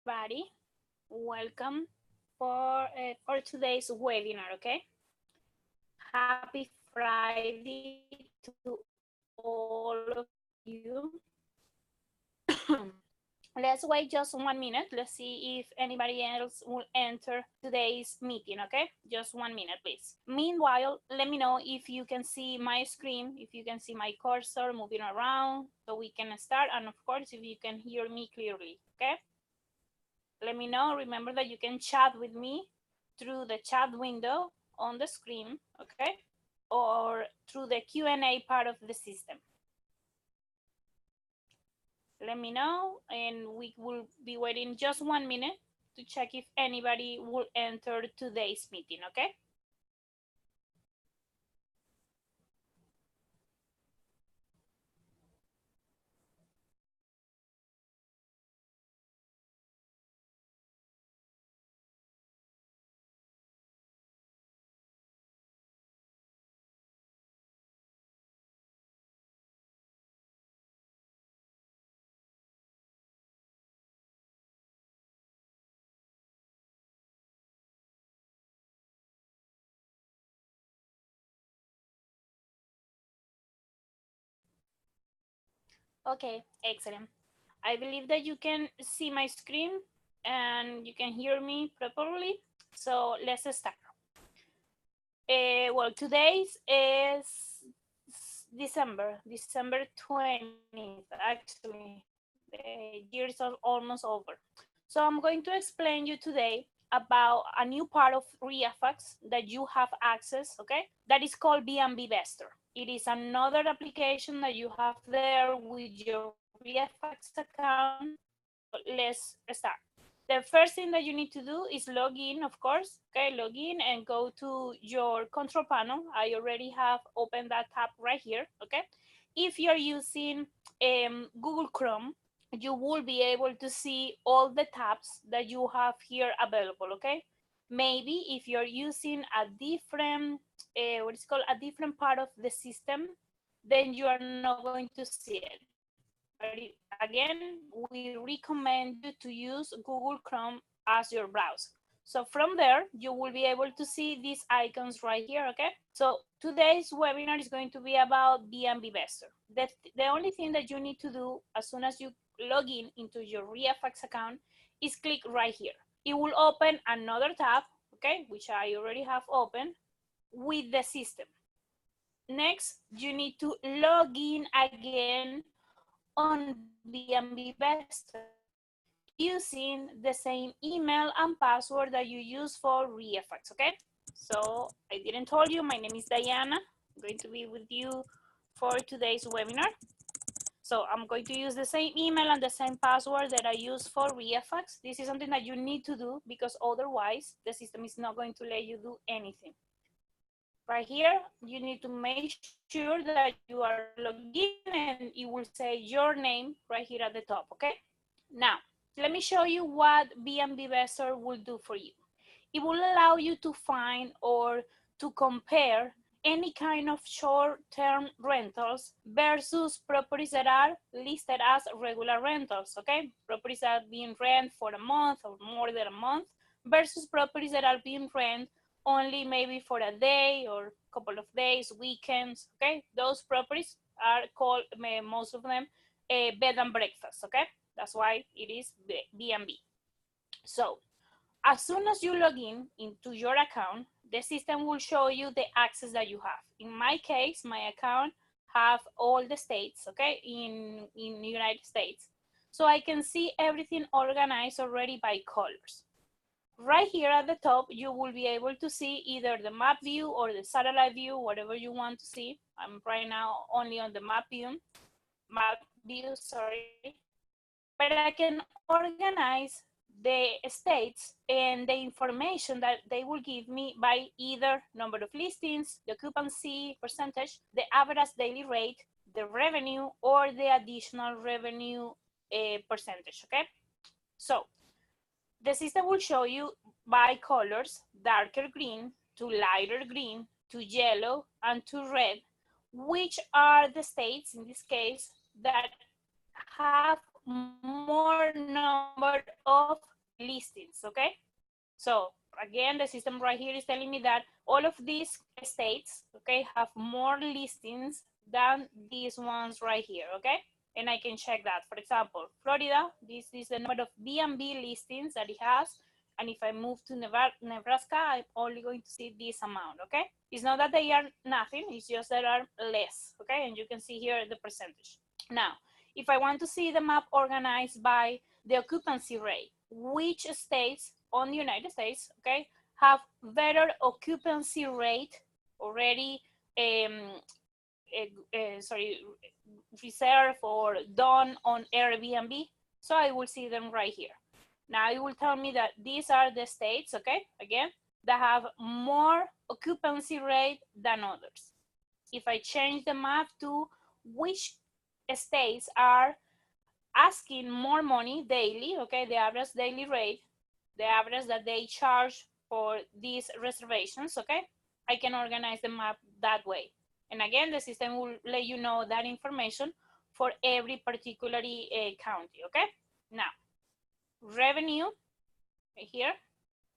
everybody. Welcome for today's webinar. Okay. Happy Friday to all of you. Let's wait just 1 minute. Let's see if anybody else will enter today's meeting. Okay, just 1 minute, please. Meanwhile, let me know if you can see my screen, if you can see my cursor moving around, so we can start. And of course, if you can hear me clearly. Okay. Let me know. Remember that you can chat with me through the chat window on the screen, okay? Or through the Q&A part of the system. Let me know, and we will be waiting just 1 minute to check if anybody will enter today's meeting, okay? Okay, excellent. I believe that you can see my screen and you can hear me properly. So let's start. Well, today is December 20th, actually. The year is almost over. So I'm going to explain you today about a new part of REIFax that you have access, okay? That is called B&Bvestor. It is another application that you have there with your REIFax account. Let's start. The first thing that you need to do is log in, of course. Okay, log in and go to your control panel. I already have opened that tab right here. Okay, if you're using Google Chrome, you will be able to see all the tabs that you have here available. Okay, maybe if you're using a different what is called a different part of the system, then you are not going to see it. But again, we recommend you to use Google Chrome as your browser. So from there, you will be able to see these icons right here, okay? So today's webinar is going to be about B&Bvestor. The only thing that you need to do as soon as you log in into your REIFax account is click right here. It will open another tab, okay, which I already have open, with the system. Next, you need to log in again on B&Bvestor using the same email and password that you use for REIFax, okay? So I didn't tell you, my name is Diana. I'm going to be with you for today's webinar. So I'm going to use the same email and the same password that I use for REIFax. This is something that you need to do because otherwise the system is not going to let you do anything. Right here, you need to make sure that you are logged in and it will say your name right here at the top, okay? Now, let me show you what B&Bvestor will do for you. It will allow you to find or to compare any kind of short-term rentals versus properties that are listed as regular rentals, okay? Properties that are being rented for a month or more than a month versus properties that are being rented only maybe for a day or a couple of days, weekends, okay? Those properties are called, most of them, bed and breakfast, okay? That's why it is B&B. So as soon as you log in into your account, the system will show you the access that you have. In my case, my account have all the states, okay, in the United States. So I can see everything organized already by colors. Right here at the top, you will be able to see either the map view or the satellite view, whatever you want to see. I'm right now only on the map view, sorry. But I can organize the states and the information that they will give me by either number of listings, the occupancy percentage, the average daily rate, the revenue, or the additional revenue percentage, okay? So the system will show you by colors, darker green to lighter green to yellow and to red, which are the states in this case that have more number of listings, okay? So again, the system right here is telling me that all of these states, okay, have more listings than these ones right here, okay? And I can check that. For example, Florida, this is the number of B&B listings that it has. And if I move to Nebraska, I'm only going to see this amount, okay? It's not that they are nothing, it's just that are less, okay? And you can see here the percentage. Now, if I want to see the map organized by the occupancy rate, which states on the United States, okay, have better occupancy rate already, reserved or done on Airbnb. So I will see them right here. Now it will tell me that these are the states, okay, again, that have more occupancy rate than others. If I change the map to which states are asking more money daily, okay, the average daily rate, the average that they charge for these reservations, okay, I can organize the map that way. And again, the system will let you know that information for every particular county, okay? Now, revenue, right here,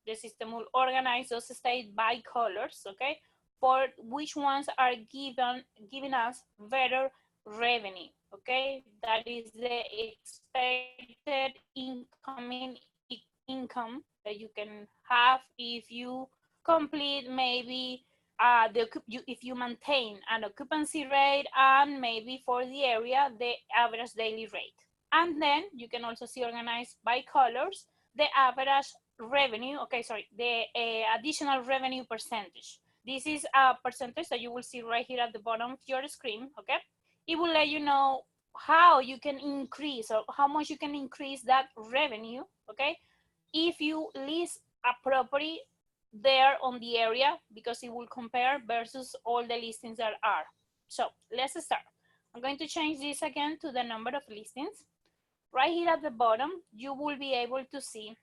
the system will organize those states by colors, okay, for which ones are giving us better revenue, okay? That is the expected income that you can have if you complete maybe if you maintain an occupancy rate and maybe for the area the average daily rate. And then you can also see organized by colors the average revenue, okay, sorry, the additional revenue percentage. This is a percentage that you will see right here at the bottom of your screen, okay? It will let you know how you can increase or how much you can increase that revenue, okay, if you list a property there on the area, because it will compare versus all the listings that are. So let's start. I'm going to change this again to the number of listings. Right here at the bottom, you will be able to see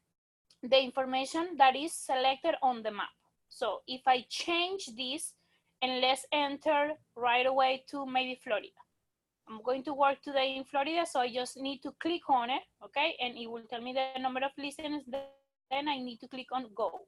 the information that is selected on the map. So if I change this and let's enter right away to maybe Florida. I'm going to work today in Florida, so I just need to click on it, okay? And it will tell me the number of listings, then I need to click on go.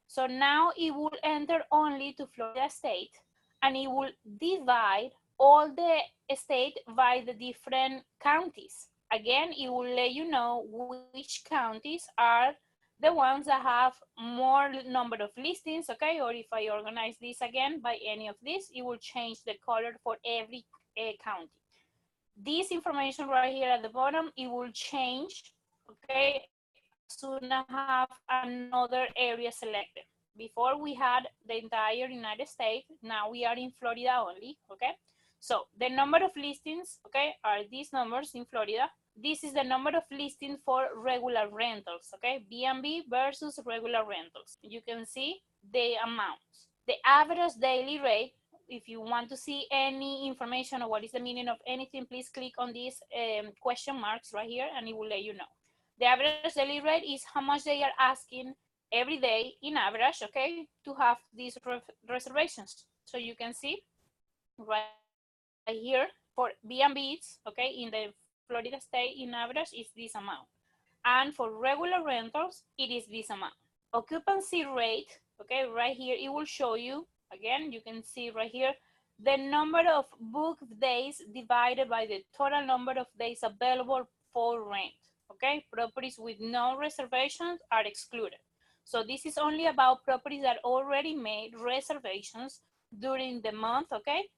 So now it will enter only to Florida state, and it will divide all the state by the different counties. Again, it will let you know which counties are the ones that have more number of listings, okay? Or if I organize this again by any of these, it will change the color for every county. This information right here at the bottom, it will change, okay, as soon as I have another area selected. Before we had the entire United States, now we are in Florida only, okay? So the number of listings, okay, are these numbers in Florida. This is the number of listings for regular rentals, okay? B&B versus regular rentals. You can see the amounts. The average daily rate, if you want to see any information or what is the meaning of anything, please click on these question marks right here and it will let you know. The average daily rate is how much they are asking every day in average, okay, to have these reservations. So you can see right here for B&Bs, okay, in the Florida state in average is this amount. And for regular rentals, it is this amount. Occupancy rate, okay, right here, it will show you, again, you can see right here, the number of booked days divided by the total number of days available for rent, okay? Properties with no reservations are excluded. So this is only about properties that already made reservations during the month, okay,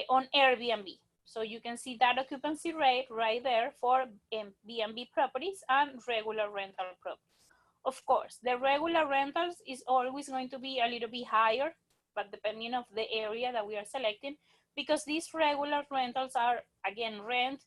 on Airbnb. So you can see that occupancy rate right there for B&B properties and regular rental properties. Of course, the regular rentals is always going to be a little bit higher, but depending on the area that we are selecting, because these regular rentals are, again, rent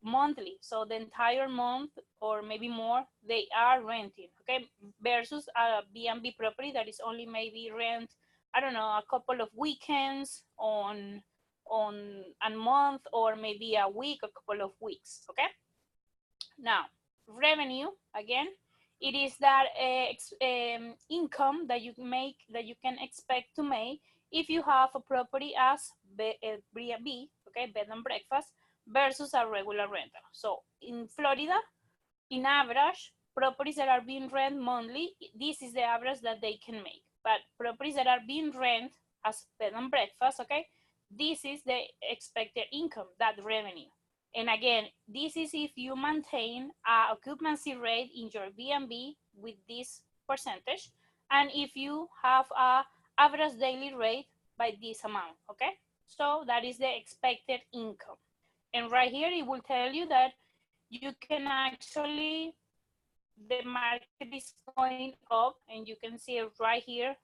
monthly. So the entire month or maybe more, they are renting, okay? Versus a B&B property that is only maybe rent, I don't know, a couple of weekends on a month or maybe a week, a couple of weeks, okay? Now, revenue, again, it is that income that you make, that you can expect to make if you have a property as B&B, okay, bed and breakfast, versus a regular rental. So in Florida, in average, properties that are being rent monthly, this is the average that they can make. But properties that are being rent as bed and breakfast, okay, this is the expected income, that revenue. And again, this is if you maintain a occupancy rate in your B&B with this percentage, and if you have a average daily rate by this amount, okay? So that is the expected income. And right here, it will tell you that you can actually, the market is going up, and you can see it right here.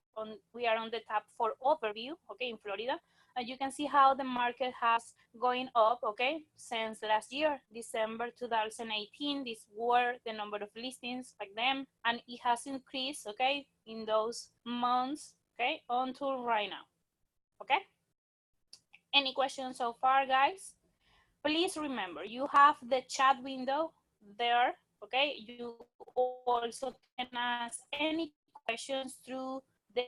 We are on the tab for overview, okay, in Florida. And you can see how the market has going up, okay, since last year, December 2018. These were the number of listings back then, and it has increased, okay, in those months, okay, until right now, okay. Any questions so far, guys? Please remember, you have the chat window there, okay? You also can ask any questions through the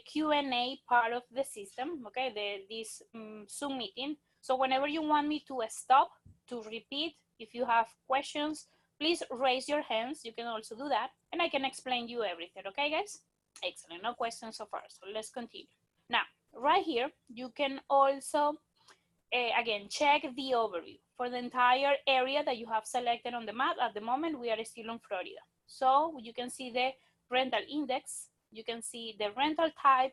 Q&A part of the system, okay? This Zoom meeting. So whenever you want me to stop, to repeat, if you have questions, please raise your hands. You can also do that, and I can explain you everything, okay, guys? Excellent, no questions so far, so let's continue. Now, right here, you can also again, check the overview for the entire area that you have selected on the map. At the moment, we are still in Florida. So you can see the rental index. You can see the rental type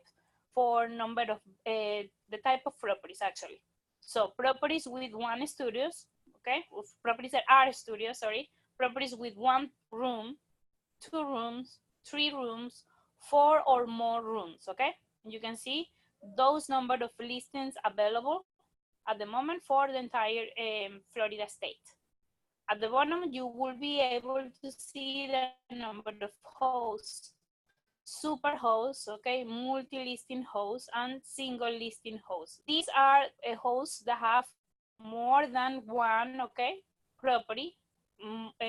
for number of, the type of properties actually. So properties with one studios, okay? Properties that are studios, sorry. Properties with one room, two rooms, three rooms, four or more rooms, okay? And you can see those number of listings available at the moment for the entire Florida state. At the bottom, you will be able to see the number of hosts, super hosts, okay, multi-listing hosts, and single listing hosts. These are hosts that have more than one, okay, property,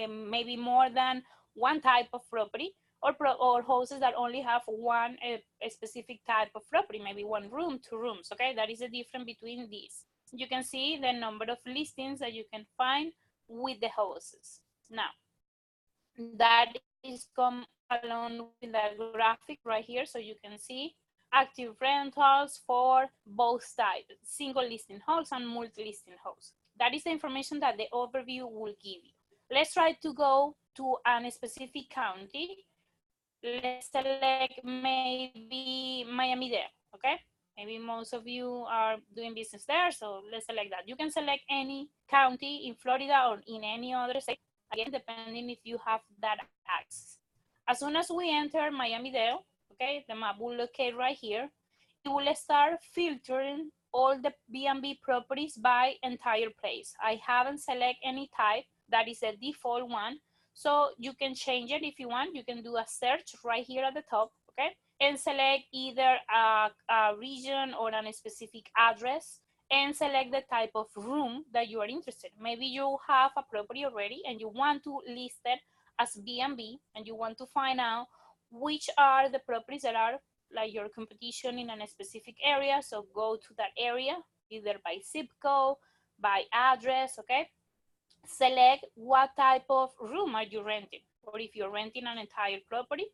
maybe more than one type of property, or houses that only have one a specific type of property, maybe one room, two rooms, okay? That is the difference between these. You can see the number of listings that you can find with the houses. Now, that is come along with the graphic right here, so you can see active rentals for both types, single listing hosts and multi-listing hosts. That is the information that the overview will give you. Let's try to go to a specific county. Let's select maybe Miami-Dade, okay? Maybe most of you are doing business there, so let's select that. You can select any county in Florida or in any other state, again, depending if you have that access. As soon as we enter Miami-Dade, okay, the map will locate right here. It will start filtering all the B&B properties by entire place. I haven't selected any type. That is a default one. So you can change it if you want. You can do a search right here at the top, okay? And select either a region or a specific address, and select the type of room that you are interested in. Maybe you have a property already and you want to list it as B&B, and you want to find out which are the properties that are like your competition in a specific area. So go to that area, either by zip code, by address, okay? Select what type of room are you renting, or if you're renting an entire property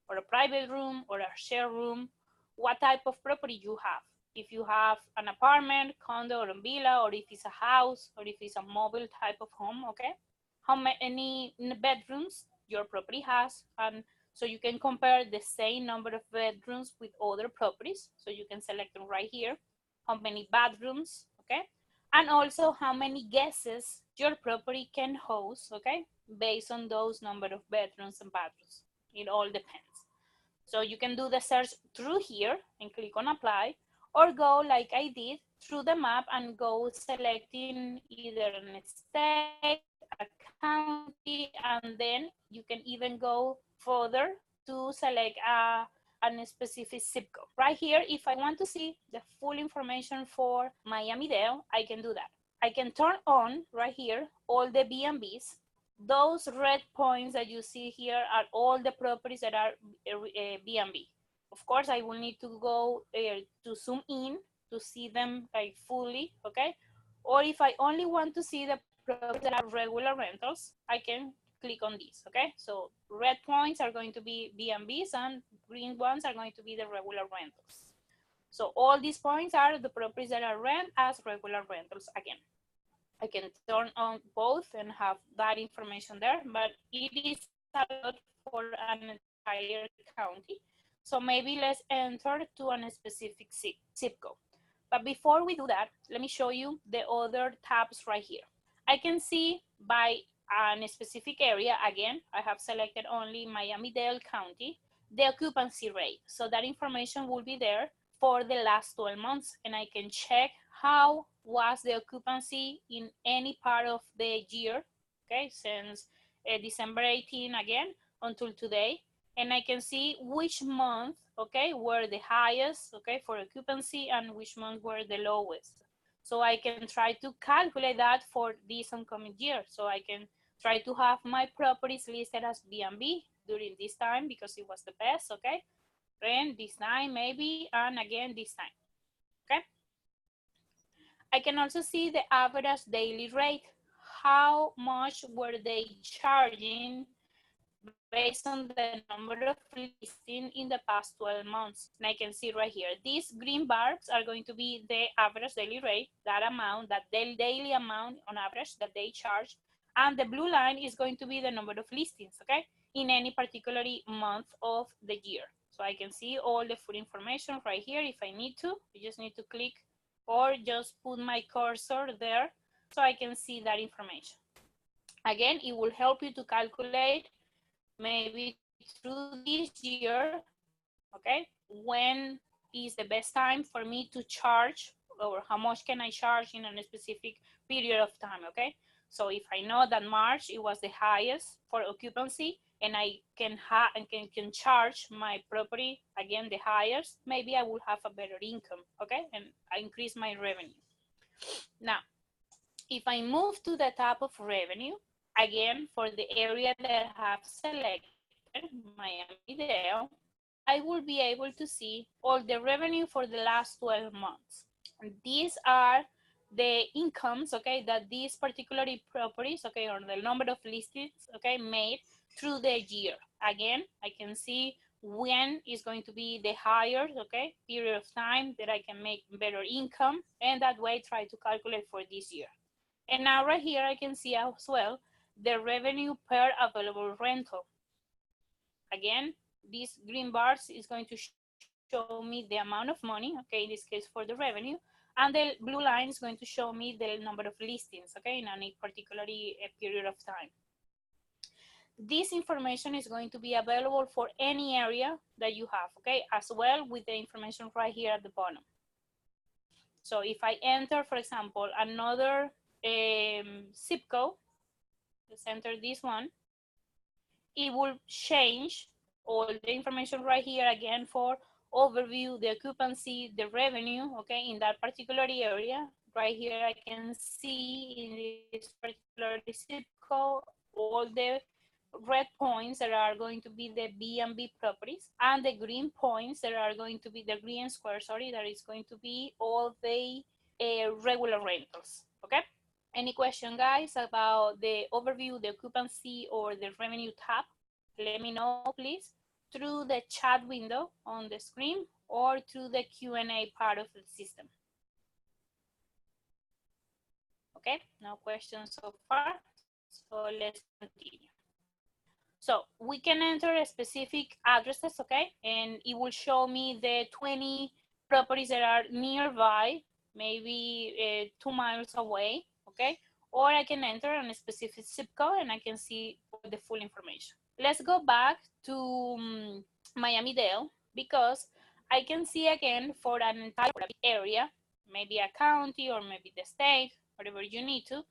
or a private room or a share room, what type of property you have. If you have an apartment, condo, or a villa, or if it's a house, or if it's a mobile type of home, okay? How many bedrooms your property has, and so you can compare the same number of bedrooms with other properties. So you can select them right here, how many bathrooms, okay? And also how many guests your property can host, okay? Based on those number of bedrooms and bathrooms. It all depends. So you can do the search through here and click on apply, or go like I did through the map and go selecting either a state, a county, and then you can even go further to select a specific zip code. Right here, if I want to see the full information for Miami-Dade, I can do that. I can turn on right here all the B&Bs. Those red points that you see here are all the properties that are B&B. Of course, I will need to go to zoom in to see them like fully, okay? Or if I only want to see the properties that are regular rentals, I can click on this, okay? So red points are going to be B&Bs and green ones are going to be the regular rentals. So all these points are the properties that are rent as regular rentals again. I can turn on both and have that information there, but it is a lot for an entire county. So maybe let's enter to a specific zip code. But before we do that, let me show you the other tabs right here. I can see by a specific area, again, I have selected only Miami-Dade County, the occupancy rate. So that information will be there for the last 12 months, and I can check how was the occupancy in any part of the year, okay, since December 18 again until today, and I can see which month, okay, were the highest, okay, for occupancy and which month were the lowest. So I can try to calculate that for this oncoming year. So I can try to have my properties listed as B&B during this time because it was the best, okay? Then this time maybe, and again this time, okay? I can also see the average daily rate. How much were they charging based on the number of listings in the past 12 months? And I can see right here, these green bars are going to be the average daily rate, that amount, that daily amount on average that they charge. And the blue line is going to be the number of listings, okay, in any particular month of the year. So I can see all the full information right here if I need to. I just need to click or just put my cursor there so I can see that information. Again, it will help you to calculate maybe through this year, okay, when is the best time for me to charge, or how much can I charge in a specific period of time, okay? So if I know that March it was the highest for occupancy and I can charge my property again the highest, maybe I will have a better income, okay, and I increase my revenue. Now, if I move to the tab of revenue, again, for the area that I have selected, Miami-Dade, I will be able to see all the revenue for the last 12 months. And these are the incomes, okay, that these particular properties, okay, or the number of listings, okay, made through the year. Again, I can see when is going to be the higher, okay, period of time that I can make better income, and that way try to calculate for this year. And now right here, I can see as well the revenue per available rental. Again, these green bars is going to show me the amount of money, okay, in this case for the revenue, and the blue line is going to show me the number of listings, okay, in any particular period of time. This information is going to be available for any area that you have, okay, as well with the information right here at the bottom. So if I enter, for example, another zip code, let's enter this one, it will change all the information right here again for overview, the occupancy, the revenue, okay, in that particular area. Right here, I can see in this particular zip code all the red points that are going to be the B&B properties, and the green points that are going to be the green square, sorry, that is going to be all the regular rentals, okay? Any question, guys, about the overview, the occupancy, or the revenue tab? Let me know, please, through the chat window on the screen or through the Q&A part of the system. Okay, no questions so far, so let's continue. So we can enter a specific addresses, okay, and it will show me the 20 properties that are nearby, maybe 2 miles away, okay, or I can enter on a specific zip code and I can see the full information. Let's go back to Miami-Dade because I can see again for an entire area, maybe a county or maybe the state, whatever you need to,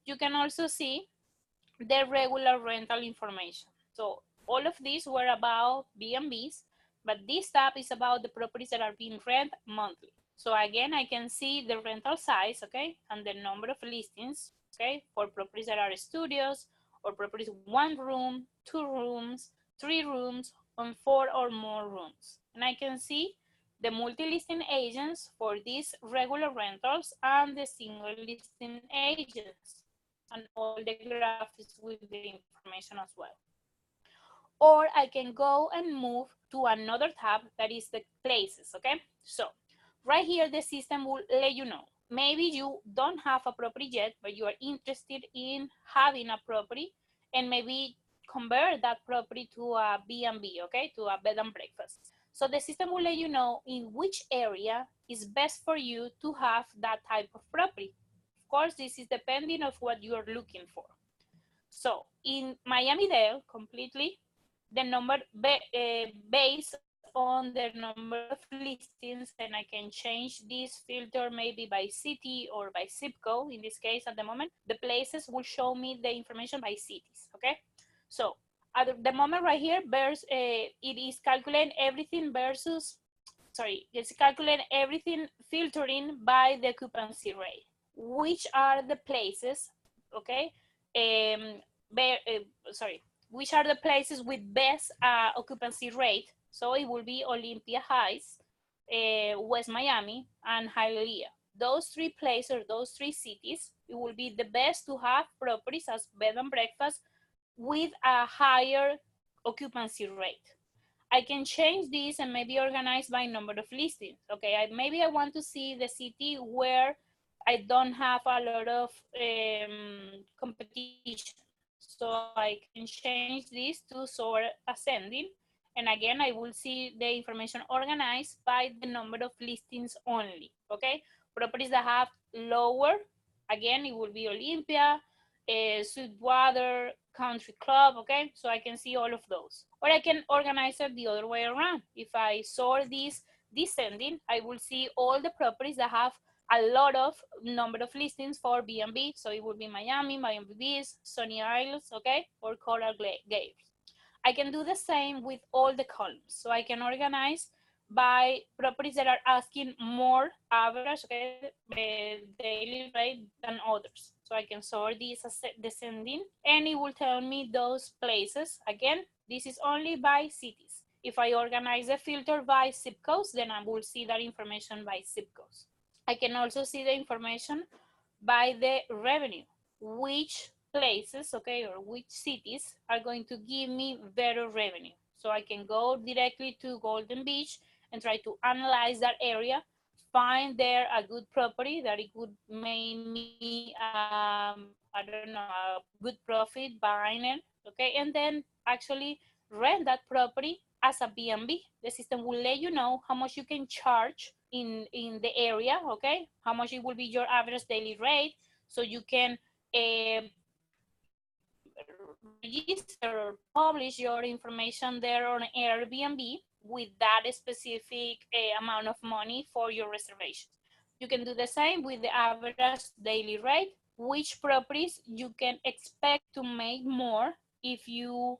you can also see the regular rental information. So all of these were about B&Bs, but this tab is about the properties that are being rented monthly. So again, I can see the rental size, okay, and the number of listings, okay, for properties that are studios or properties 1 room, 2 rooms, 3 rooms, and 4 or more rooms. And I can see the multi-listing agents for these regular rentals and the single listing agents. and all the graphics with the information as well. Or I can go and move to another tab that is the places, okay? So right here, the system will let you know. Maybe you don't have a property yet, but you are interested in having a property and maybe convert that property to a B&B, okay, to a bed and breakfast. So the system will let you know in which area is best for you to have that type of property. Of course, this is depending of what you are looking for. So in Miami-Dade, completely, the number based on the number of listings, and I can change this filter maybe by city or by zip code. In this case, at the moment, the places will show me the information by cities, okay? So at the moment right here, it is calculating everything versus, sorry, it's calculating everything filtering by the occupancy rate. Which are the places, okay? Which are the places with best occupancy rate? So it will be Olympia Heights, West Miami, and Hialeah. Those three places, or those three cities, it will be the best to have properties as bed and breakfast with a higher occupancy rate. I can change this and maybe organize by number of listings. Okay, maybe I want to see the city where I don't have a lot of competition. So I can change this to sort ascending. And again, I will see the information organized by the number of listings only, okay? Properties that have lower, again, it will be Olympia, Sweetwater, Country Club, okay? So I can see all of those. Or I can organize it the other way around. If I sort this descending, I will see all the properties that have a lot of number of listings for B&B. So it would be Miami, Miami Beach, Sunny Isles, okay? Or Coral Gables. I can do the same with all the columns. So I can organize by properties that are asking more average, okay, daily rate than others. So I can sort this as descending, and it will tell me those places. Again, this is only by cities. If I organize a filter by zip codes, then I will see that information by zip codes. I can also see the information by the revenue, which places, okay, or which cities are going to give me better revenue. So I can go directly to Golden Beach and try to analyze that area, find there a good property that it would make me, I don't know, a good profit buying it, okay, and then actually rent that property as a B&B. The system will let you know how much you can charge in the area, okay, how much it will be your average daily rate, so you can register or publish your information there on Airbnb with that specific amount of money for your reservations. You can do the same with the average daily rate, which properties you can expect to make more if you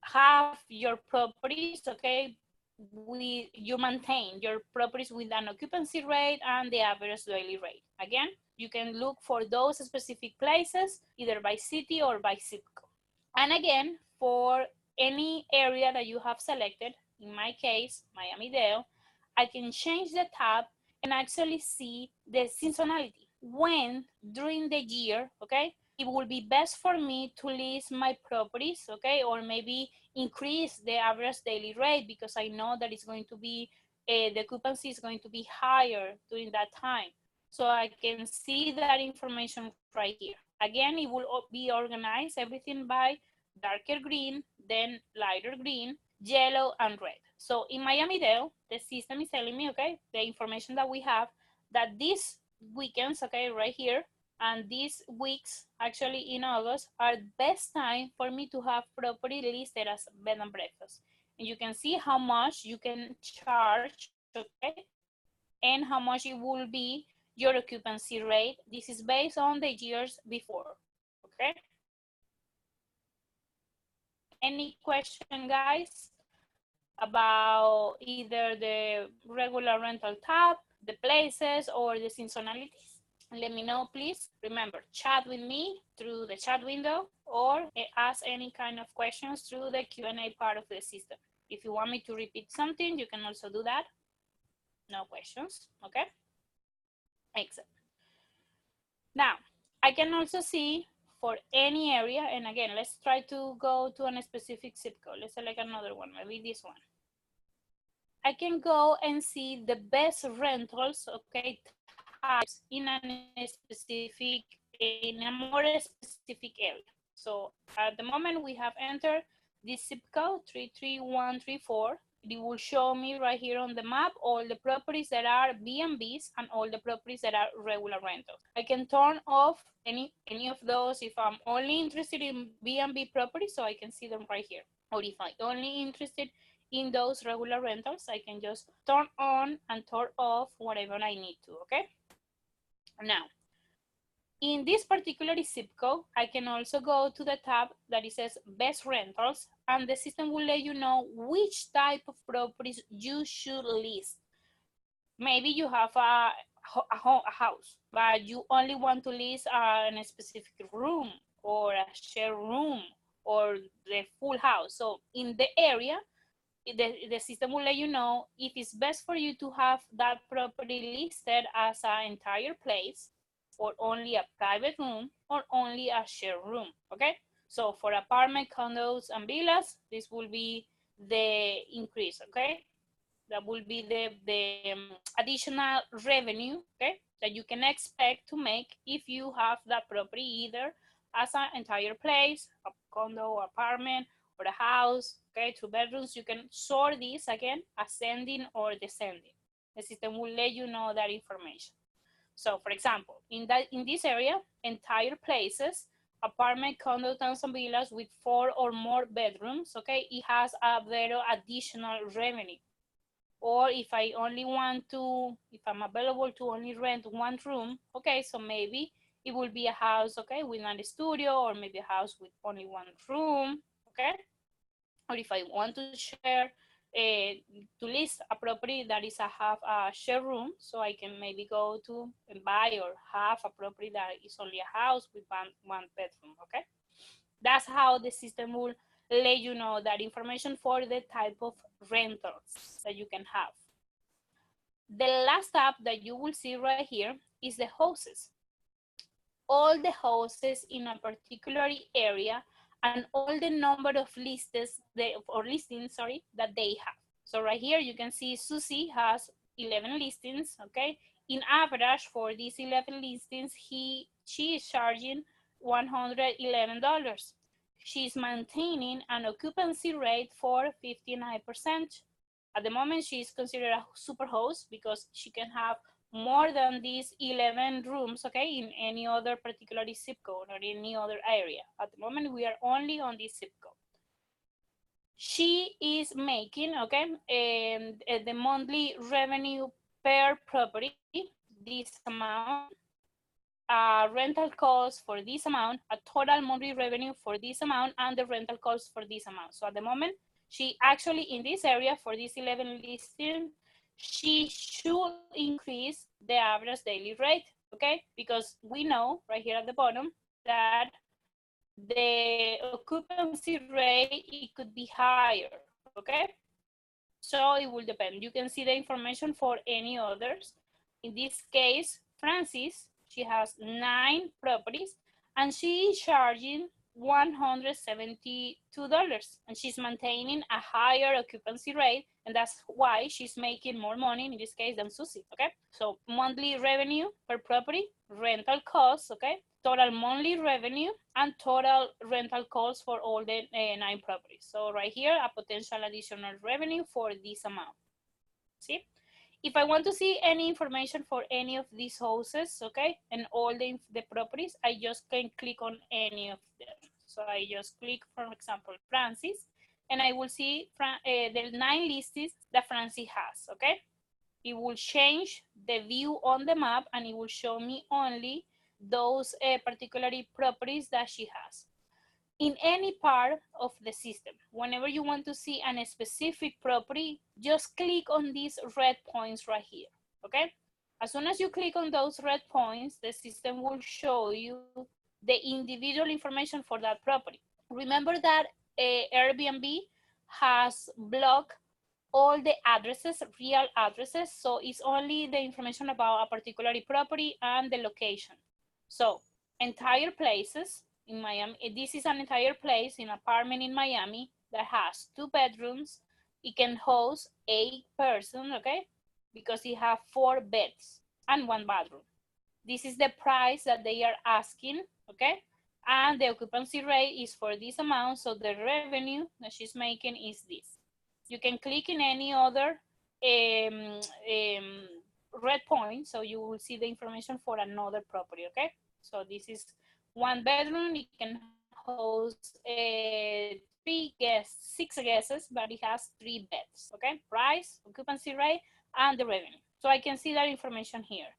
have your properties, okay, you maintain your properties with an occupancy rate and the average daily rate. Again, you can look for those specific places either by city or by zip code. And again, for any area that you have selected, in my case, Miami-Dade, I can change the tab and actually see the seasonality. When during the year, okay, it will be best for me to list my properties, okay, or maybe increase the average daily rate because I know that it's going to be, the occupancy is going to be higher during that time. So I can see that information right here. Again, it will be organized, everything by darker green, then lighter green, yellow, and red. So in Miami-Dade, the system is telling me, okay, the information that we have, that these weekends, okay, right here, and these weeks, actually in August, are the best time for me to have property listed as bed and breakfast. And you can see how much you can charge, okay, and how much it will be your occupancy rate. This is based on the years before, okay? Any question, guys, about either the regular rental tab, the places, or the seasonalities? Let me know, please. Remember, chat with me through the chat window or ask any kind of questions through the Q&A part of the system. If you want me to repeat something, you can also do that. No questions, okay? Excellent. Now, I can also see for any area, and again, let's try to go to a specific zip code. Let's select another one, maybe this one. I can go and see the best rentals, okay, types in a more specific area. So at the moment we have entered this zip code 33134. It will show me right here on the map all the properties that are B&Bs and all the properties that are regular rentals. I can turn off any of those if I'm only interested in B&B properties, so I can see them right here. Or if I'm only interested in those regular rentals, I can just turn on and turn off whatever I need to, okay? Now, in this particular zip code, I can also go to the tab that it says best rentals, and the system will let you know which type of properties you should list. Maybe you have a house, but you only want to list a specific room or a shared room or the full house. So in the area, the system will let you know if it's best for you to have that property listed as an entire place, or only a private room, or only a shared room, okay? So for apartment, condos, and villas, this will be the increase, okay? That will be the additional revenue, okay, that you can expect to make if you have that property either as an entire place, a condo, apartment, or a house, okay, 2 bedrooms. You can sort these again, ascending or descending. The system will let you know that information. So for example, in this area, entire places, apartment, condo, towns, and villas with 4 or more bedrooms, okay, it has a better additional revenue. Or if I only want to, if I'm available to only rent 1 room, okay, so maybe it will be a house, okay, with not a studio, or maybe a house with only 1 room, okay? Or if I want to share, to list a property that is have a share room, so I can maybe go to and buy or have a property that is only a house with one bedroom, okay? That's how the system will let you know that information for the type of rentals that you can have. The last tab that you will see right here is the houses. All the houses in a particular area and all the number of listings that they have. So right here you can see Susie has 11 listings, okay? In average for these 11 listings, she is charging $111. She's maintaining an occupancy rate for 59%. At the moment, she is considered a super host because she can have more than these 11 rooms, okay, in any other particular zip code or any other area. At the moment, we are only on this zip code. She is making, okay, the monthly revenue per property, this amount, rental cost for this amount, a total monthly revenue for this amount, and the rental cost for this amount. So at the moment, she actually in this area for this 11 listing, she should increase the average daily rate, okay? Because we know right here at the bottom that the occupancy rate, it could be higher, okay? So it will depend. You can see the information for any others. In this case, Francis, she has 9 properties and she is charging $172, and she's maintaining a higher occupancy rate, and that's why she's making more money in this case than Susie, okay? So monthly revenue per property, rental costs, okay? Total monthly revenue, and total rental costs for all the 9 properties. So right here, a potential additional revenue for this amount. See? If I want to see any information for any of these houses, okay, and all the properties, I just can click on any of them. So I just click, for example, Francis, and I will see the 9 listings that Francis has, okay? It will change the view on the map, and it will show me only those particular properties that she has. In any part of the system, whenever you want to see a specific property, just click on these red points right here, okay? As soon as you click on those red points, the system will show you the individual information for that property. Remember that Airbnb has blocked all the addresses, real addresses, so it's only the information about a particular property and the location. So entire places in Miami. This is an entire place, an apartment in Miami that has 2 bedrooms. It can host 8 persons, okay? Because it have 4 beds and 1 bathroom. This is the price that they are asking, okay? And the occupancy rate is for this amount, so the revenue that she's making is this. You can click in any other red point, so you will see the information for another property, okay? So this is 1 bedroom, it can host 6 guests, but it has 3 beds, okay? Price, occupancy rate, and the revenue. So I can see that information here.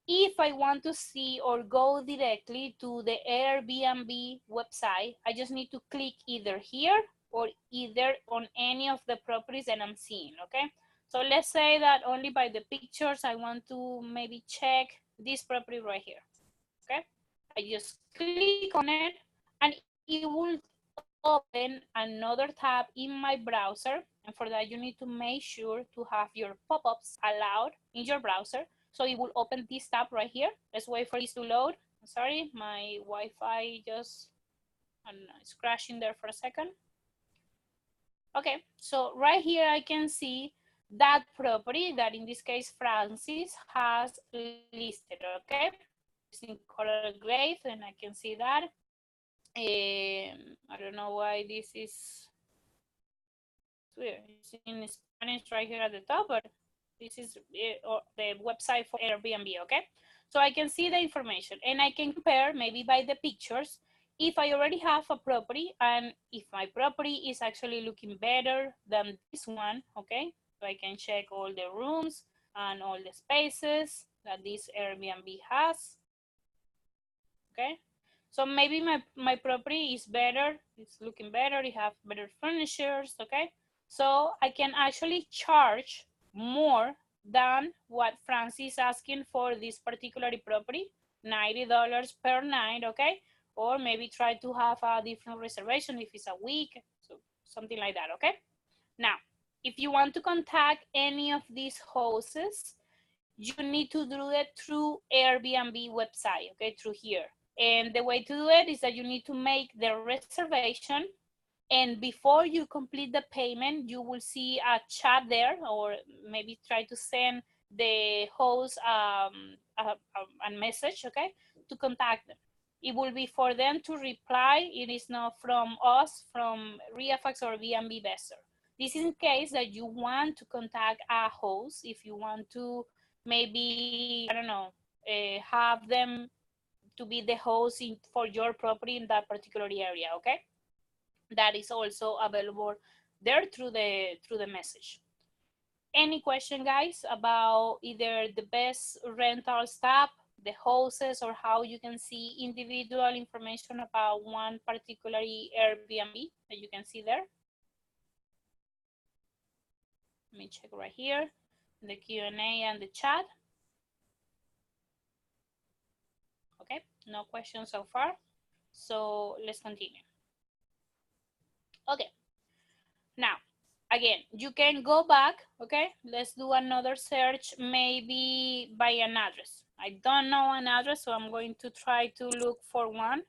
If I want to see or go directly to the Airbnb website, I just need to click either here or either on any of the properties that I'm seeing, okay? So let's say that only by the pictures, I want to maybe check this property right here, okay? I just click on it and it will open another tab in my browser. And for that, you need to make sure to have your pop-ups allowed in your browser. So it will open this tab right here. Let's wait for this to load. Sorry, my Wi-Fi just, I don't know, it's crashing there for a second. Okay, so right here I can see that property that in this case Francis has listed, okay? It's in Coral Grave and I can see that. I don't know why this is weird. It's in Spanish right here at the top, but this is the website for Airbnb, okay? So I can see the information and I can compare maybe by the pictures if I already have a property and if my property is actually looking better than this one, okay? So I can check all the rooms and all the spaces that this Airbnb has, okay? So maybe my property is better, it's looking better, it have better furnitures, okay? So I can actually charge more than what Francis is asking for this particular property, $90 per night, okay? Or maybe try to have a different reservation if it's a week, so something like that, okay? Now, if you want to contact any of these hosts, you need to do it through Airbnb website, okay, through here. And the way to do it is that you need to make the reservation, and before you complete the payment, you will see a chat there, or maybe try to send the host a message, okay, to contact them. It will be for them to reply. It is not from us, from REIFax or B&Bvestor. This is in case that you want to contact a host, if you want to maybe, I don't know, have them to be the host for your property in that particular area, okay? That is also available there through the message. Any question, guys, about either the best rentals tab, the hosts, or how you can see individual information about one particular Airbnb that you can see there? Let me check right here, the Q&A and the chat. Okay, no questions so far. So let's continue. Okay, now, again, you can go back, okay? Let's do another search, maybe by an address. I don't know an address, so I'm going to try to look for one.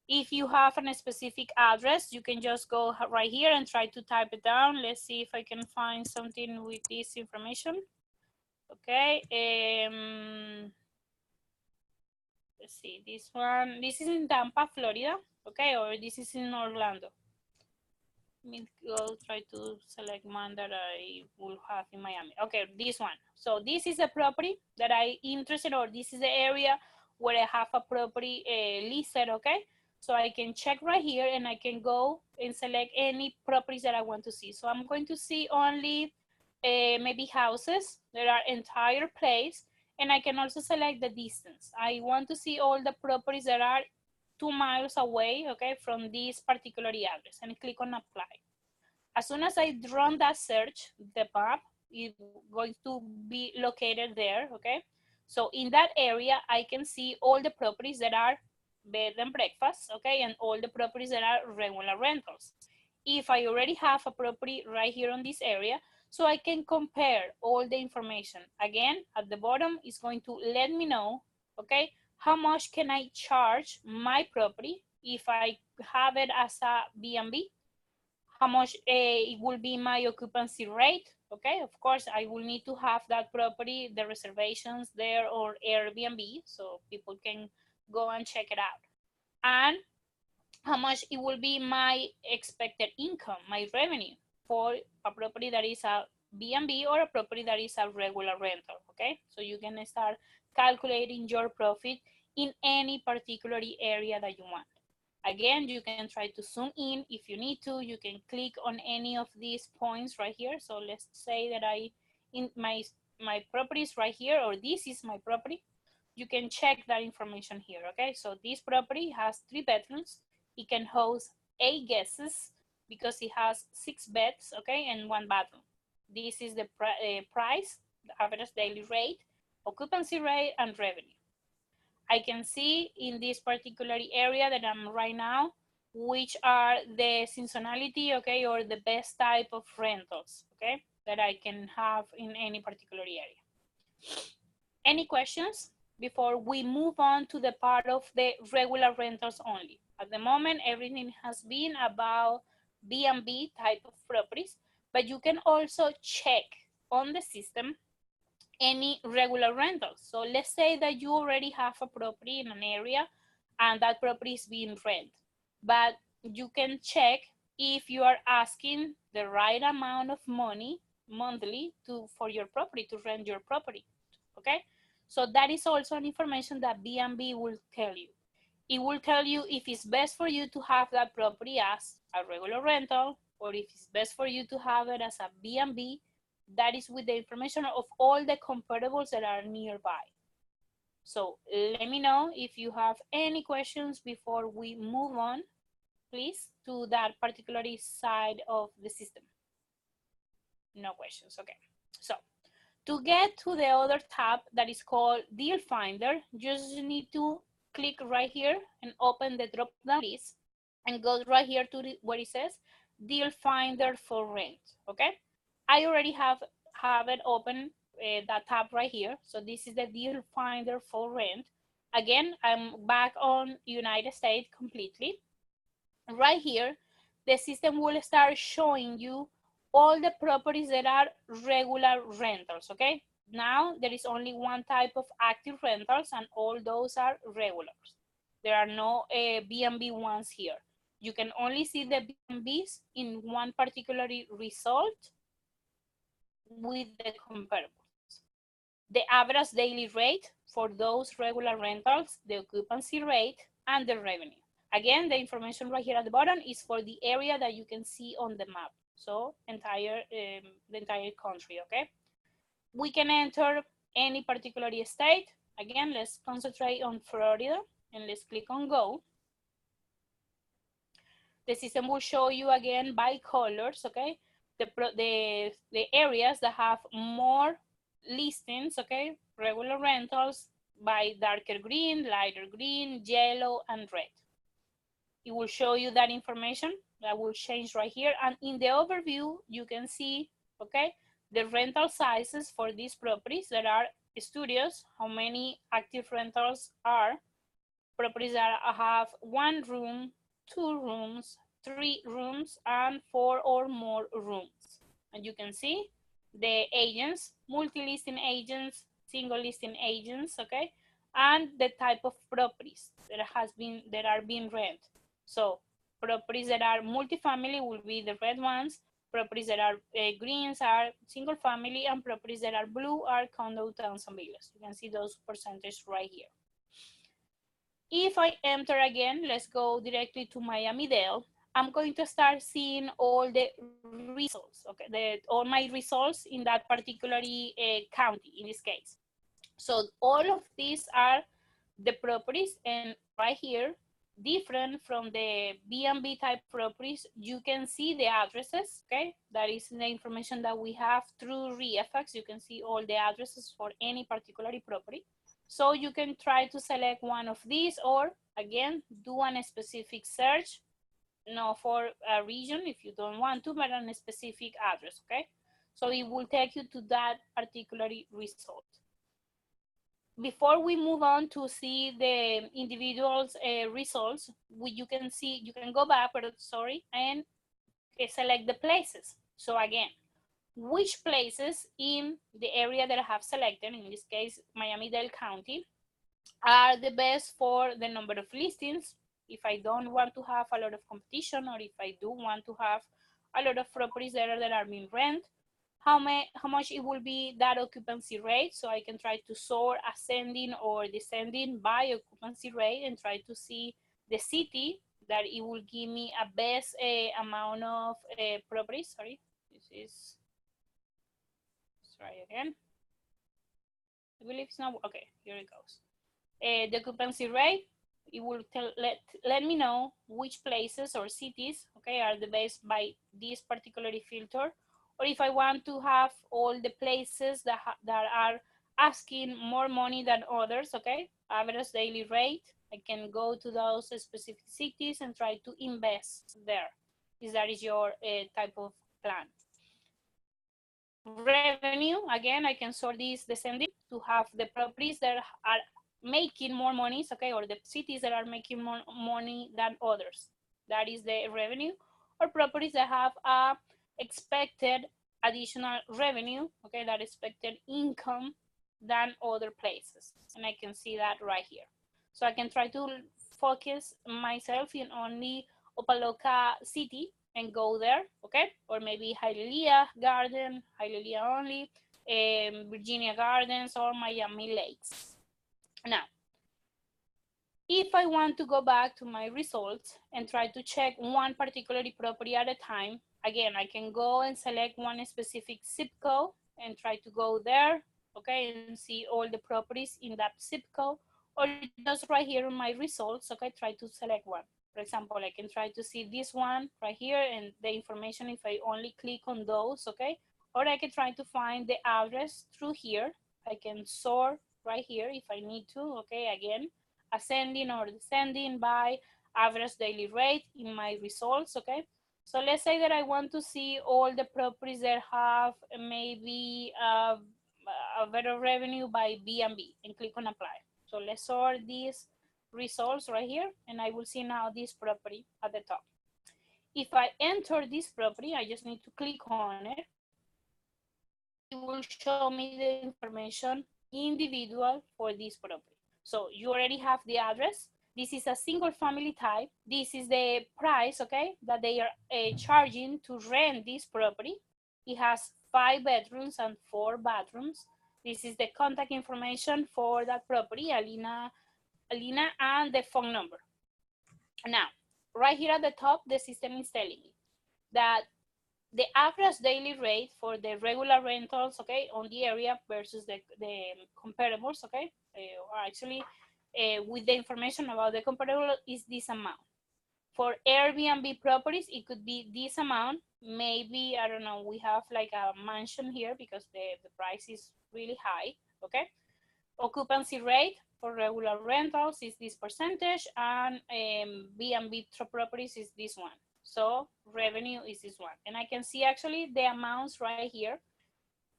If you have a specific address, you can just go right here and try to type it down. Let's see if I can find something with this information. Okay, let's see, this one, this is in Tampa, Florida, okay, or this is in Orlando. Let me go try to select one that I will have in Miami. Okay, this one. So this is a property that I interested, or this is the area where I have a property listed, okay? So I can check right here and I can go and select any properties that I want to see. So I'm going to see only maybe houses that are entire place, and I can also select the distance. I want to see all the properties that are 2 miles away, okay, from this particular address, and click on apply. As soon as I run that search, the map is going to be located there, okay? So in that area, I can see all the properties that are bed and breakfast, okay, and all the properties that are regular rentals. If I already have a property right here on this area, so I can compare all the information. Again, at the bottom, it's going to let me know, okay, how much can I charge my property if I have it as a B&B? How much it will be my occupancy rate? Okay, of course, I will need to have that property, the reservations there or Airbnb, so people can go and check it out. And how much it will be my expected income, my revenue for a property that is a B&B or a property that is a regular rental, okay? So you can start calculating your profit in any particular area that you want. Again, you can try to zoom in if you need to. You can click on any of these points right here. So let's say that in my property is right here, or this is my property. You can check that information here, okay? So this property has 3 bedrooms. It can host 8 guests because it has 6 beds, okay, and 1 bathroom. This is the price, the average daily rate, occupancy rate, and revenue. I can see in this particular area that I'm right now, which are the seasonality, okay, or the best type of rentals, okay, that I can have in any particular area. Any questions before we move on to the part of the regular rentals only? At the moment, everything has been about B&B type of properties, but you can also check on the system any regular rentals. So let's say that you already have a property in an area and that property is being rented, but you can check if you are asking the right amount of money monthly for your property, to rent your property, okay? So that is also an information that B&B will tell you. It will tell you if it's best for you to have that property as a regular rental, or if it's best for you to have it as a B&B. That is with the information of all the comparables that are nearby. So let me know if you have any questions before we move on, please, to that particular side of the system. No questions, okay. So to get to the other tab that is called DealFinder, you just need to click right here and open the drop-down list and go right here to where it says DealFinder for rent, okay? I already have it open, that tab right here. So this is the DealFinder for rent. Again, I'm back on United States completely. Right here, the system will start showing you all the properties that are regular rentals, okay? Now, there is only one type of active rentals and all those are regulars. There are no B&B ones here. You can only see the B&Bs in one particular result with the comparables. The average daily rate for those regular rentals, the occupancy rate, and the revenue. Again, the information right here at the bottom is for the area that you can see on the map. So the entire country, okay? We can enter any particular state. Again, let's concentrate on Florida and let's click on go. The system will show you again by colors, okay? The areas that have more listings, okay? Regular rentals by darker green, lighter green, yellow, and red. It will show you that information that will change right here. And in the overview, you can see, okay, the rental sizes for these properties that are studios, how many active rentals are, properties that have 1 room, 2 rooms, 3 rooms, and 4 or more rooms. And you can see the agents, multi-listing agents, single listing agents, okay, and the type of properties that are being rented. So properties that are multifamily will be the red ones. Properties that are greens are single family, and properties that are blue are condo, towns, and villas. You can see those percentages right here. If I enter again, let's go directly to Miami-Dade. I'm going to start seeing all the results, okay, all my results in that particular county in this case. So all of these are the properties, and right here, different from the B&B type properties, you can see the addresses, okay? That is the information that we have through REIFax. You can see all the addresses for any particular property. So you can try to select one of these, or again, do a specific search, not for a region if you don't want to, but on a specific address, okay? So it will take you to that particular result. before we move on to see the individual's results, you can go back, sorry, and select the places. So again, which places in the area that I have selected, in this case, Miami-Dade County, are the best for the number of listings. If I don't want to have a lot of competition, or if I do want to have a lot of properties that are being rented, how much it will be that occupancy rate. So I can try to sort ascending or descending by occupancy rate and try to see the city that it will give me a best amount of properties. Sorry, this is, let's try again. I believe it's not, okay, here it goes. The occupancy rate, it will let me know which places or cities, okay, are the best by this particular filter. Or if I want to have all the places that are asking more money than others, okay, average daily rate, I can go to those specific cities and try to invest there, if that is your type of plan. Revenue, again, I can sort this descending to have the properties that are making more money, okay, or the cities that are making more money than others. That is the revenue. Or properties that have a expected additional revenue, okay, that expected income than other places. And I can see that right here. So I can try to focus myself in only Opa-locka city and go there, okay? Or maybe Hialeah Garden, Hialeah only, Virginia Gardens, or Miami Lakes. Now, if I want to go back to my results and try to check one particular property at a time, again, I can go and select one specific zip code and try to go there, okay, and see all the properties in that zip code, or just right here on my results, okay, try to select one. For example, I can try to see this one right here and the information if I only click on those, okay, or I can try to find the address through here. I can sort right here if I need to, okay, again, ascending or descending by average daily rate in my results, okay? So let's say that I want to see all the properties that have maybe a better revenue by B&B and click on apply. So let's sort these results right here and I will see now this property at the top. If I enter this property, I just need to click on it. It will show me the information individual for this property. So you already have the address. This is a single family type. This is the price, okay, that they are charging to rent this property. It has 5 bedrooms and 4 bathrooms. This is the contact information for that property, Alina, and the phone number. Now, right here at the top, the system is telling me that the average daily rate for the regular rentals, okay, on the area versus the comparables, okay, or actually with the information about the comparable is this amount. For Airbnb properties, it could be this amount. Maybe, I don't know, we have like a mansion here because the price is really high, okay? Occupancy rate for regular rentals is this percentage, and B&B properties is this one. So revenue is this one. And I can see actually the amounts right here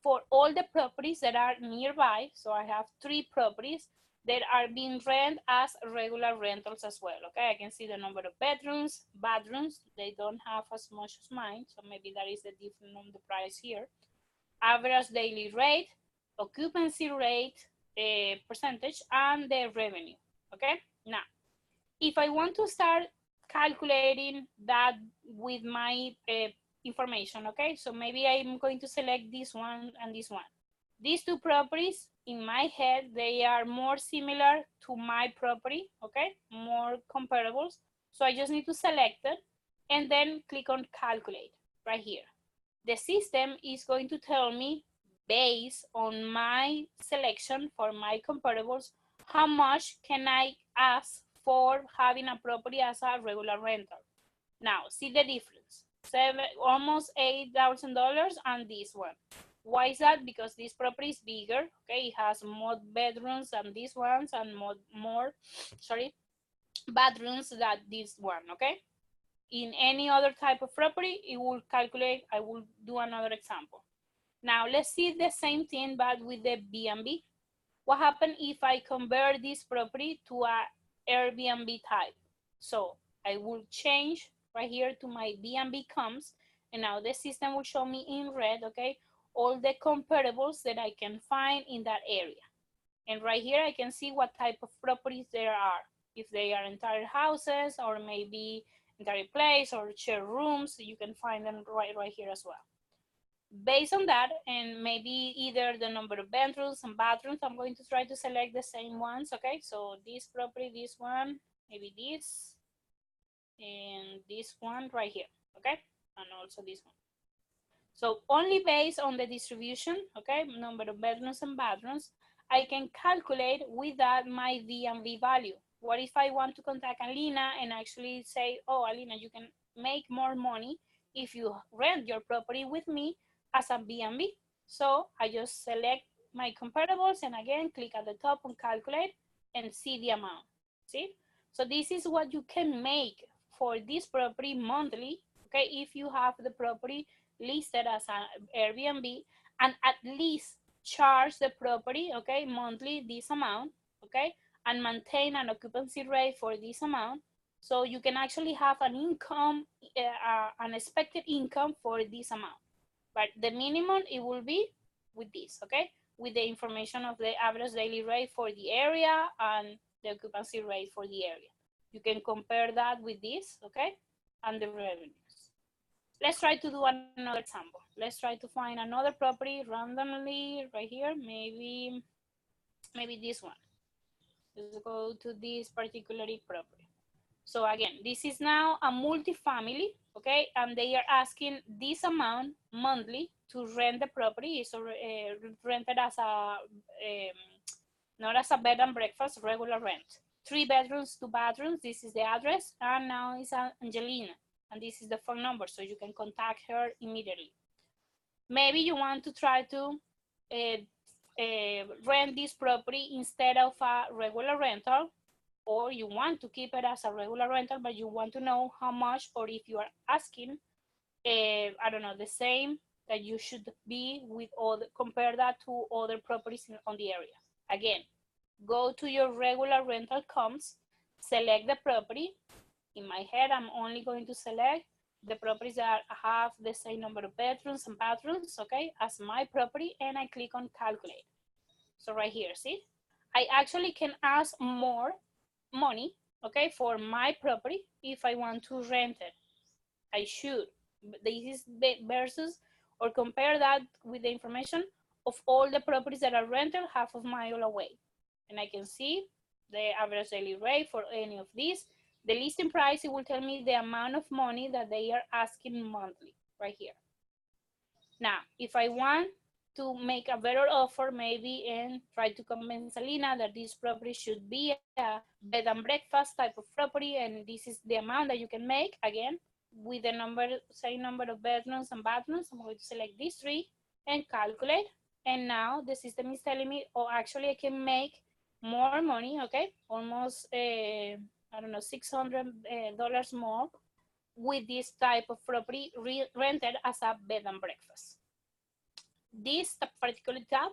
for all the properties that are nearby. So I have 3 properties that are being rented as regular rentals as well. Okay, I can see the number of bedrooms, bathrooms. They don't have as much as mine. So maybe that is the difference on the price here. Average daily rate, occupancy rate, percentage, and the revenue. Okay, now, if I want to start calculating that with my information, okay, so maybe I'm going to select this one and this one. These 2 properties, in my head, they are more similar to my property, okay, more comparables. So I just need to select it and then click on calculate right here. The system is going to tell me, based on my selection for my comparables, how much can I ask for having a property as a regular rental. Now, see the difference. Almost $8,000 and this one. Why is that? Because this property is bigger, okay? It has more bedrooms than these ones and more bedrooms than this one, okay? In any other type of property, it will calculate. I will do another example. Now, let's see the same thing, but with the B&B. what happens if I convert this property to a Airbnb type? So I will change right here to my B&B comps, and now the system will show me in red, okay, all the comparables that I can find in that area. And right here I can see what type of properties there are, if they are entire houses or maybe entire place or share rooms. You can find them right here as well. Based on that, and maybe either the number of bedrooms and bathrooms, I'm going to try to select the same ones. Okay, so this property, this one, maybe this, and this one right here. Okay, and also this one. So only based on the distribution, okay, number of bedrooms and bathrooms, I can calculate with that my V&V value. What if I want to contact Alina and actually say, oh, Alina, you can make more money if you rent your property with me as a B&B. So I just select my comparables and again, click at the top on calculate and see the amount, see? So this is what you can make for this property monthly, okay, if you have the property listed as an Airbnb and at least charge the property, okay, monthly this amount, okay, and maintain an occupancy rate for this amount. So you can actually have an income, an expected income for this amount. But the minimum, it will be with this, okay, with the information of the average daily rate for the area and the occupancy rate for the area. You can compare that with this, okay, and the revenues. Let's try to do another example. Let's try to find another property randomly right here. Maybe this one. Let's go to this particular property. So again, this is now a multifamily, okay, and they are asking this amount monthly to rent the property. It's rented as a not as a bed and breakfast, regular rent. 3 bedrooms, 2 bathrooms. This is the address, and now it's Angelina, and this is the phone number, so you can contact her immediately. Maybe you want to try to rent this property instead of a regular rental, or you want to keep it as a regular rental, but you want to know how much, or if you are asking, I don't know, the same that you should be with all, compare that to other properties on the area. Again, go to your regular rental comps, select the property. In my head, I'm only going to select the properties that have the same number of bedrooms and bathrooms, okay, as my property, and I click on calculate. So right here, see, I actually can ask more money, okay, for my property if I want to rent it. I should. This is versus, or compare that with the information of all the properties that are rented half a mile away. And I can see the average daily rate for any of these. The listing price, it will tell me the amount of money that they are asking monthly right here. Now, if I want to make a better offer, maybe, and try to convince Alina that this property should be a bed and breakfast type of property, and this is the amount that you can make, again, with the number, same number of bedrooms and bathrooms, I'm going to select these 3 and calculate. And now the system is telling me, oh, actually I can make more money, okay, almost I don't know, $600 more with this type of property rented as a bed and breakfast. This particular tab,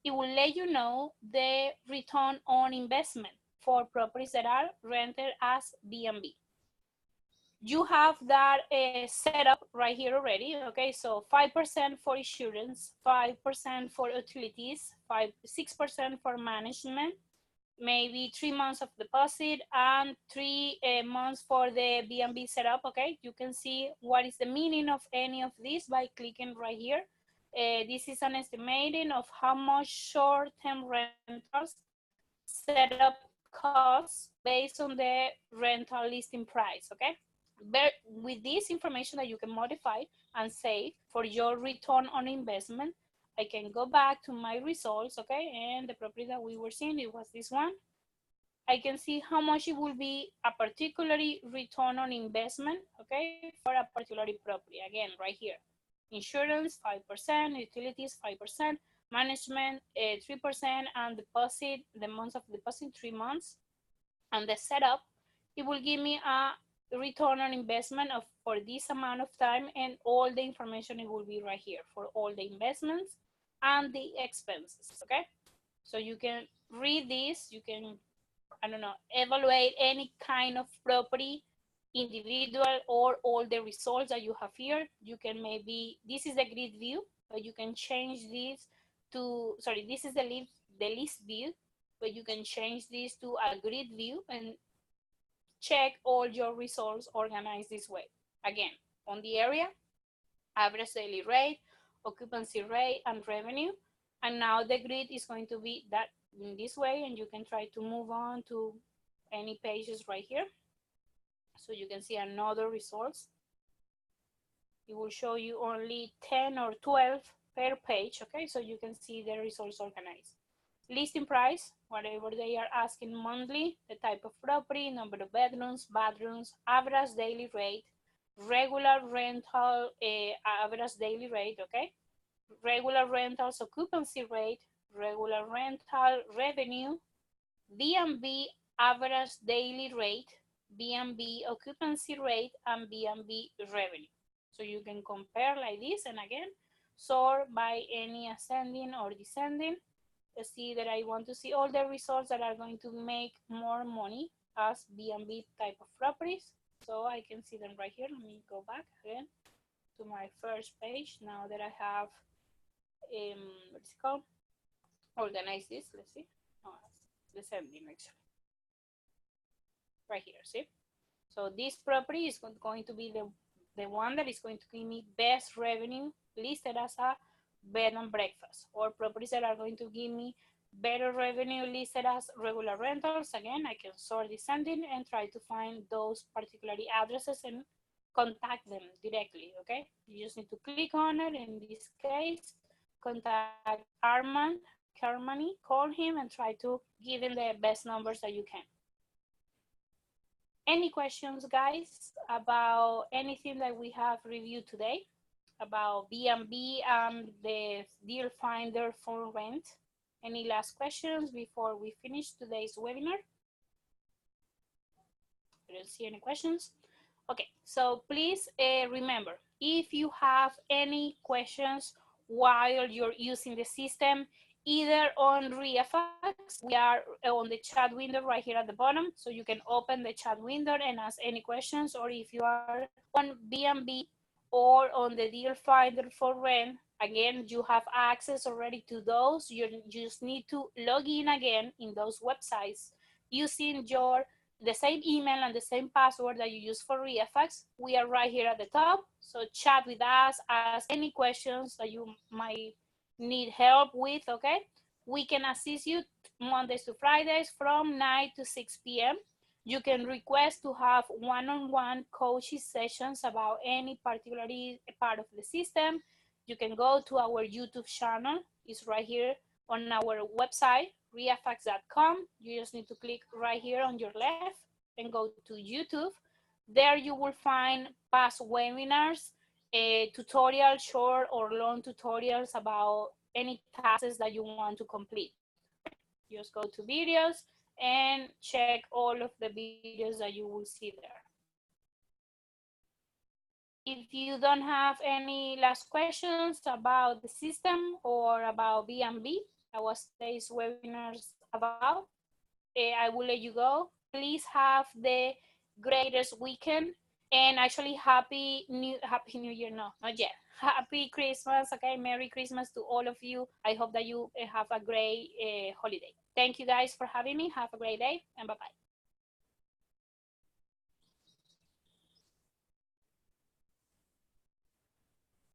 it will let you know the return on investment for properties that are rented as B&B. You have that set up right here already, okay? So 5% for insurance, 5% for utilities, 6% for management, maybe 3 months of deposit, and 3 months for the B&B setup, okay? You can see what is the meaning of any of these by clicking right here. This is an estimating of how much short-term rentals setup costs based on the rental listing price, okay? But with this information that you can modify and save for your return on investment, I can go back to my results, okay? And the property that we were seeing, it was this one. I can see how much it will be a particularly return on investment, okay, for a particular property. Again, right here. Insurance, 5%, utilities, 5%, management, 3%, and deposit, the months of deposit, 3 months. And the setup, it will give me a return on investment of for this amount of time, and all the information, it will be right here for all the investments and the expenses, okay? So you can read this. You can, I don't know, evaluate any kind of property, individual or all the results that you have here. You can maybe, this is the grid view, but you can change this to, sorry, this is the list view, but you can change this to a grid view and check all your results organized this way. Again, on the area, average daily rate, occupancy rate, and revenue. And now the grid is going to be that in this way, and you can try to move on to any pages right here. So you can see another results. It will show you only 10 or 12 per page, okay? So you can see the results organized. Listing price, whatever they are asking monthly, the type of property, number of bedrooms, bathrooms, average daily rate, regular rental average daily rate, okay? Regular rentals occupancy rate, regular rental revenue, B&B average daily rate, B&B occupancy rate, and B&B revenue. So you can compare like this, and again, sort by any ascending or descending. See that I want to see all the results that are going to make more money as B&B type of properties. So I can see them right here. Let me go back again to my first page. Now that I have, what's it called? Organize this, let's see. Oh, descending actually. Right here, see? So this property is going to be the one that is going to give me best revenue listed as a bed and breakfast, or properties that are going to give me better revenue listed as regular rentals. Again, I can sort descending and try to find those particularly addresses and contact them directly, okay? You just need to click on it. In this case, contact Armand Carmany, call him and try to give him the best numbers that you can. Any questions, guys, about anything that we have reviewed today about B&B and the DealFinder for rent? Any last questions before we finish today's webinar? I don't see any questions. Okay, so please remember, if you have any questions while you're using the system, either on REIFax, we are on the chat window right here at the bottom, so you can open the chat window and ask any questions, or if you are on B&B or on the DealFinder for rent, again, you have access already to those. You just need to log in again in those websites using the same email and the same password that you use for REIFax. We are right here at the top, so chat with us, ask any questions that you might need help with, okay? We can assist you Mondays to Fridays from 9 to 6 p.m. You can request to have one-on-one coaching sessions about any particular part of the system. You can go to our YouTube channel. It's right here on our website, reifax.com. You just need to click right here on your left and go to YouTube. There you will find past webinars, tutorials, short or long tutorials about any tasks that you want to complete. Just go to videos and check all of the videos that you will see there. If you don't have any last questions about the system or about B&B, that was today's webinars about, I will let you go. Please have the greatest weekend, and actually happy New Year. No, not yet. Happy Christmas, okay? Merry Christmas to all of you. I hope that you have a great holiday. Thank you guys for having me. Have a great day, and bye-bye.